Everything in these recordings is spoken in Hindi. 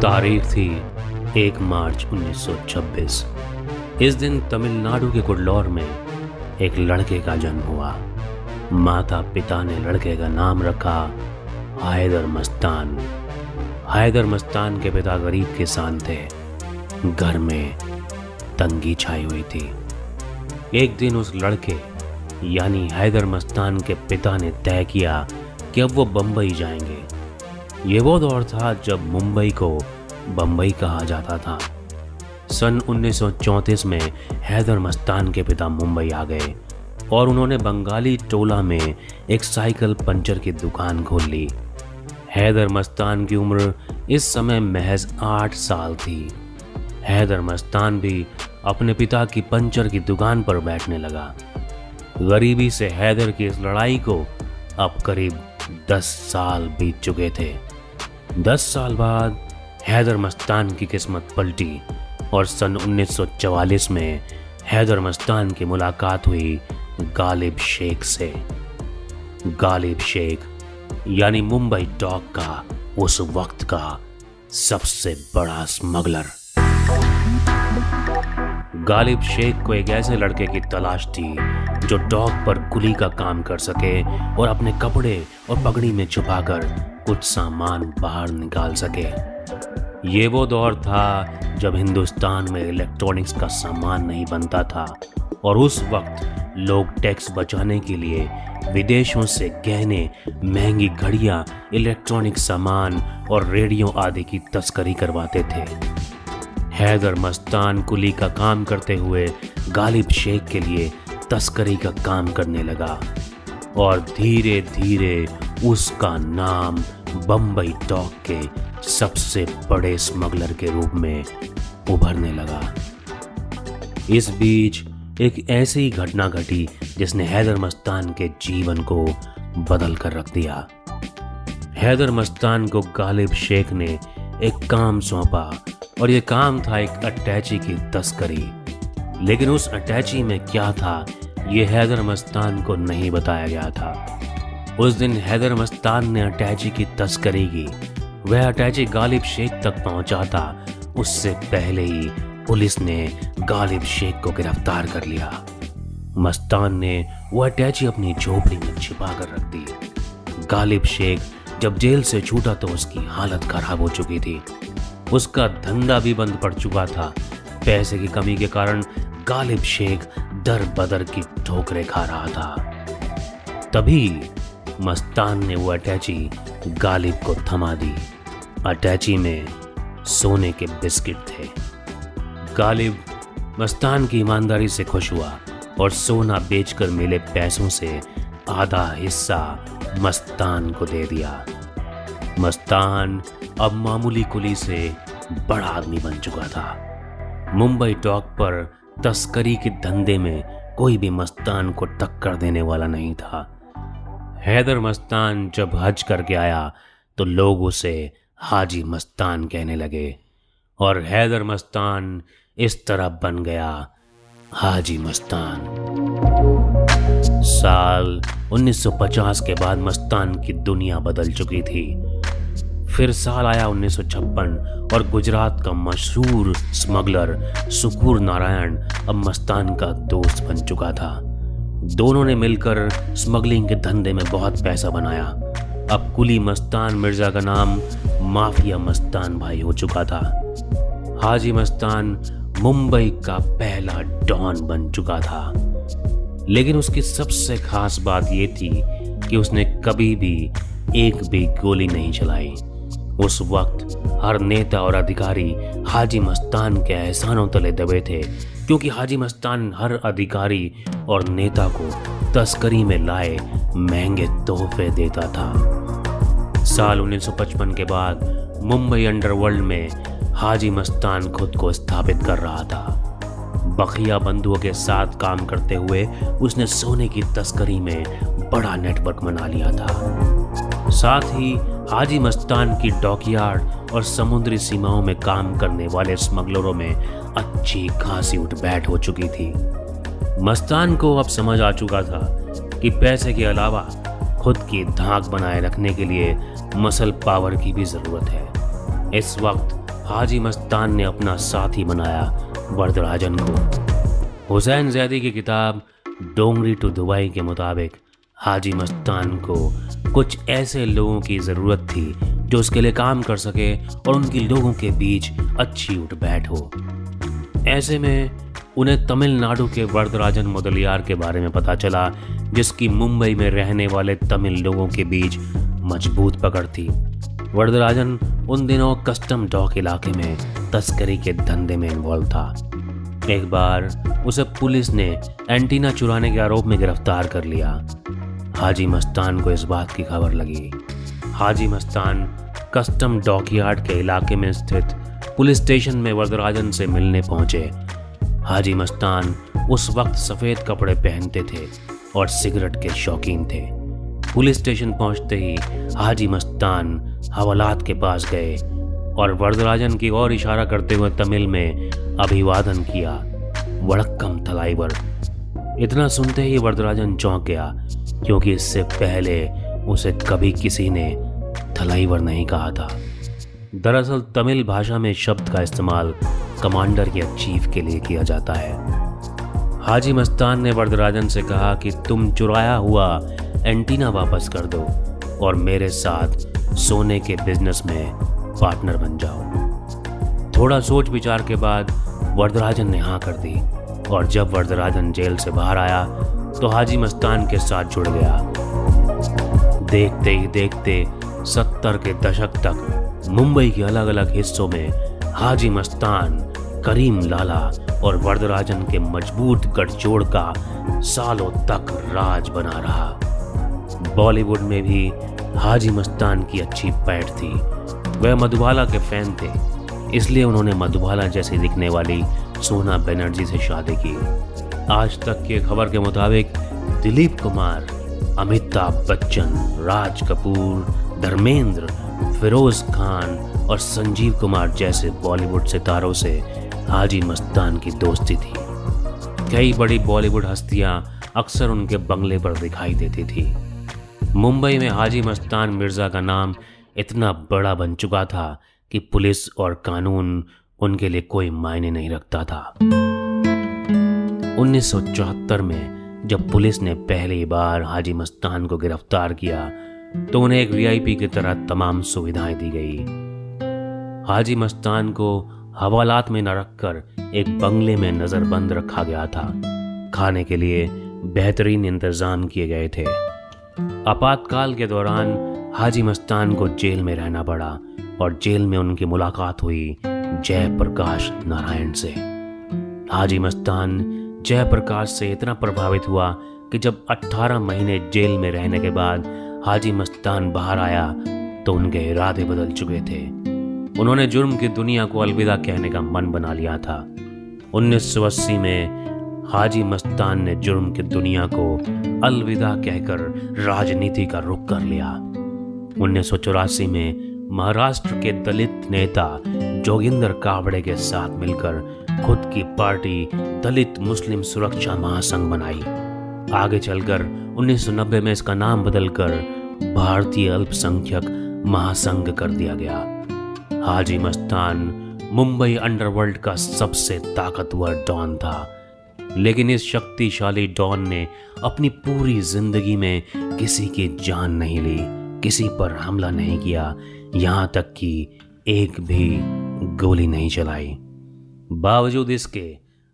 तारीख थी 1 मार्च 1926। इस दिन तमिलनाडु के कुल्लौर में एक लड़के का जन्म हुआ। माता पिता ने लड़के का नाम रखा हैदर मस्तान। हैदर मस्तान के पिता गरीब किसान थे। घर में तंगी छाई हुई थी। एक दिन उस लड़के यानी हैदर मस्तान के पिता ने तय किया कि अब वो बम्बई जाएंगे। ये वो दौर था जब मुंबई को बम्बई कहा जाता था। सन 1934 में हैदर मस्तान के पिता मुंबई आ गए और उन्होंने बंगाली टोला में एक साइकिल पंचर की दुकान खोल ली। हैदर मस्तान की उम्र इस समय महज 8 साल थी। हैदर मस्तान भी अपने पिता की पंचर की दुकान पर बैठने लगा। गरीबी से हैदर की इस लड़ाई को अब करीब 10 साल बीत चुके थे। 10 साल बाद हैदर मस्तान की किस्मत पलटी और सन 1944 में हैदर मस्तान की मुलाकात हुई गालिब शेख से। गालिब शेख यानी मुंबई डॉक का उस वक्त का सबसे बड़ा स्मगलर। गालिब शेख को एक ऐसे लड़के की तलाश थी जो डॉक पर कुली का काम कर सके और अपने कपड़े और पगड़ी में छुपाकर कुछ सामान बाहर निकाल सके। ये वो दौर था जब हिंदुस्तान में इलेक्ट्रॉनिक्स का सामान नहीं बनता था और उस वक्त लोग टैक्स बचाने के लिए विदेशों से गहने, महंगी घड़ियां, इलेक्ट्रॉनिक सामान और रेडियो आदि की तस्करी करवाते थे। हैदर मस्तान कुली का काम करते हुए गालिब शेख के लिए तस्करी का काम करने लगा और धीरे धीरे उसका नाम बम्बई डॉक के सबसे बड़े स्मगलर के रूप में उभरने लगा। इस बीच एक ऐसी घटना घटी जिसने हैदर मस्तान के जीवन को बदल कर रख दिया। हैदर मस्तान को गालिब शेख ने एक काम सौंपा और ये काम था एक अटैची की तस्करी। लेकिन उस अटैची में क्या था ये हैदर मस्तान को नहीं बताया गया था। उस दिन हैदर मस्तान ने अटैची की तस्करी की। वह अटैची गालिब शेख तक पहुंचा था उससे पहले ही पुलिस ने गालिब शेख को गिरफ्तार कर लिया। मस्तान ने वो अटैची अपनी झोपड़ी में छिपा कर रख दी। गालिब शेख जब जेल से छूटा तो उसकी हालत खराब हो चुकी थी। उसका धंधा भी बंद पड़ चुका था। पैसे की कमी के कारण गालिब शेख दर बदर की ठोकरें खा रहा था। तभी मस्तान ने वो अटैची गालिब को थमा दी। अटैची में सोने के बिस्किट थे। गालिब मस्तान की ईमानदारी से खुश हुआ और सोना बेचकर मिले पैसों से आधा हिस्सा मस्तान को दे दिया। मस्तान अब मामूली कुली से बड़ा आदमी बन चुका था। मुंबई डॉक पर तस्करी के धंधे में कोई भी मस्तान को टक्कर देने वाला नहीं था। हैदर मस्तान जब हज करके आया तो लोग उसे हाजी मस्तान कहने लगे और हैदर मस्तान इस तरह बन गया हाजी मस्तान। साल 1950 के बाद मस्तान की दुनिया बदल चुकी थी। फिर साल आया 1956 और गुजरात का मशहूर स्मगलर सुकूर नारायण अब मस्तान का दोस्त बन चुका था। दोनों ने मिलकर स्मगलिंग के धंधे में बहुत पैसा बनाया। अब कुली मस्तान मिर्जा का नाम माफिया मस्तान भाई हो चुका था। हाजी मस्तान मुंबई का पहला डॉन बन चुका था। लेकिन उसकी सबसे खास बात यह थी कि उसने कभी भी एक भी गोली नहीं चलाई। उस वक्त हर नेता और अधिकारी हाजी मस्तान के एहसानों तले दबे थे, क्योंकि हाजी मस्तान हर अधिकारी और नेता को तस्करी में लाए महंगे तोहफे देता था। साल 1955 के बाद मुंबई अंडरवर्ल्ड में हाजी मस्तान खुद को स्थापित कर रहा था। बखिया बंधुओं के साथ काम करते हुए उसने सोने की तस्करी में बड़ा नेटवर्क बना लिया था। साथ ही हाजी मस्तान की डॉकयार्ड और समुद्री सीमाओं में काम करने वाले स्मगलरों में अच्छी खासी उठबैठ हो चुकी थी। मस्तान को अब समझ आ चुका था कि पैसे के अलावा खुद की धाक बनाए रखने के लिए मसल पावर की भी जरूरत है। इस वक्त हाजी मस्तान ने अपना साथी बनाया वरदराजन को। हुसैन जैदी की किताब डोंगरी टू दुबई के मुताबिक हाजी मस्तान को कुछ ऐसे लोगों की ज़रूरत थी जो उसके लिए काम कर सके और उनकी लोगों के बीच अच्छी उठ बैठ हो। ऐसे में उन्हें तमिलनाडु के वरदराजन मुदलियार के बारे में पता चला, जिसकी मुंबई में रहने वाले तमिल लोगों के बीच मजबूत पकड़ थी। वरदराजन उन दिनों कस्टम डॉक इलाके में तस्करी के धंधे में इन्वॉल्व था। एक बार उसे पुलिस ने एंटीना चुराने के आरोप में गिरफ्तार कर लिया। हाजी मस्तान को इस बात की खबर लगी। हाजी मस्तान कस्टम डॉकयार्ड के इलाके में स्थित पुलिस स्टेशन में वरदराजन से मिलने पहुंचे। हाजी मस्तान उस वक्त सफ़ेद कपड़े पहनते थे और सिगरेट के शौकीन थे। पुलिस स्टेशन पहुंचते ही हाजी मस्तान हवालात के पास गए और वरदराजन की ओर इशारा करते हुए तमिल में अभिवादन किया, वड़क्कम थलाइवर। इतना सुनते ही वरदराजन चौंक गया, क्योंकि इससे पहले उसे कभी किसी ने थलाइवर नहीं कहा था। दरअसल तमिल भाषा में शब्द का इस्तेमाल कमांडर या चीफ के लिए किया जाता है। हाजी मस्तान ने वरदराजन से कहा कि तुम चुराया हुआ एंटीना वापस कर दो और मेरे साथ सोने के बिजनेस में पार्टनर बन जाओ। थोड़ा सोच विचार के बाद वरदराजन ने हाँ कर दी और जब वरदराजन जेल से बाहर आया तो हाजी मस्तान के साथ जुड़ गया। देखते ही देखते 70 के दशक तक मुंबई के अलग अलग हिस्सों में हाजी मस्तान, करीम लाला और वरदराजन के मजबूत गठजोड़ का सालों तक राज बना रहा। बॉलीवुड में भी हाजी मस्तान की अच्छी पैठ थी। वह मधुबाला के फैन थे, इसलिए उन्होंने मधुबाला जैसी दिखने वाली सोना बनर्जी से शादी की। आज तक की खबर के मुताबिक दिलीप कुमार, अमिताभ बच्चन, राज कपूर, धर्मेंद्र, फिरोज खान और संजीव कुमार जैसे बॉलीवुड सितारों से हाजी मस्तान की दोस्ती थी। कई बड़ी बॉलीवुड हस्तियां अक्सर उनके बंगले पर दिखाई देती थी। मुंबई में हाजी मस्तान मिर्ज़ा का नाम इतना बड़ा बन चुका था कि पुलिस और कानून उनके लिए कोई मायने नहीं रखता था। 1974 में जब पुलिस ने पहली बार हाजी मस्तान को गिरफ्तार किया तो उन्हें एक वीआईपी की तरह तमाम सुविधाएं दी गई। हाजी मस्तान को हवालात में न रखकर एक बंगले में नजरबंद रखा गया था। खाने के लिए बेहतरीन इंतजाम किए गए थे। आपातकाल के दौरान हाजी मस्तान को जेल में रहना पड़ा और जेल में उनकी मुलाकात हुई जयप्रकाश नारायण से। हाजी मस्तान जयप्रकाश से इतना प्रभावित हुआ कि जब 18 महीने जेल में रहने के बाद हाजी मस्तान बाहर आया तो उनके इरादे बदल चुके थे। उन्होंने जुर्म की दुनिया को अलविदा कहने का मन बना लिया था। 1980 में हाजी मस्तान ने जुर्म की दुनिया को अलविदा कहकर राजनीति का रुख कर लिया। 1984 में महाराष्ट्र के दलित नेता जोगिंदर कावड़े के साथ मिलकर खुद की पार्टी दलित मुस्लिम सुरक्षा महासंघ बनाई। आगे चलकर 1990 में इसका नाम बदलकर भारतीय अल्पसंख्यक महासंघ कर दिया गया। हाजी मस्तान मुंबई अंडरवर्ल्ड का सबसे ताकतवर डॉन था, लेकिन इस शक्तिशाली डॉन ने अपनी पूरी जिंदगी में किसी की जान नहीं ली, किसी पर हमला नहीं किया, यहां तक कि एक भी गोली नहीं चलाई। बावजूद इसके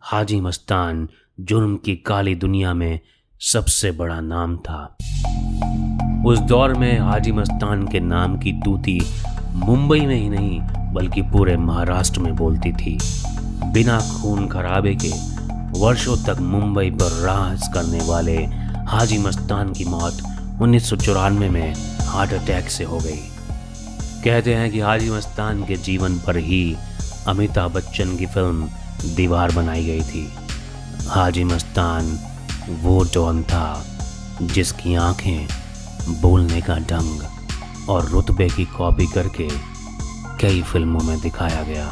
हाजी मस्तान जुर्म की काली दुनिया में सबसे बड़ा नाम था। उस दौर में हाजी मस्तान के नाम की तूती मुंबई में ही नहीं बल्कि पूरे महाराष्ट्र में बोलती थी। बिना खून खराबे के वर्षों तक मुंबई पर राज करने वाले हाजी मस्तान की मौत 1994 में हार्ट अटैक से हो गई। कहते हैं कि हाजी मस्तान के जीवन पर ही अमिताभ बच्चन की फिल्म दीवार बनाई गई थी। हाजी मस्तान वो डॉन था जिसकी आंखें, बोलने का ढंग और रुतबे की कॉपी करके कई फिल्मों में दिखाया गया।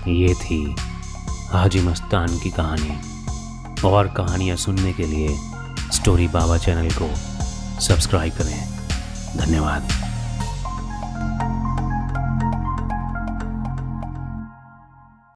ये थी हाजी मस्तान की कहानी। और कहानियाँ सुनने के लिए स्टोरी बाबा चैनल को सब्सक्राइब करें। धन्यवाद।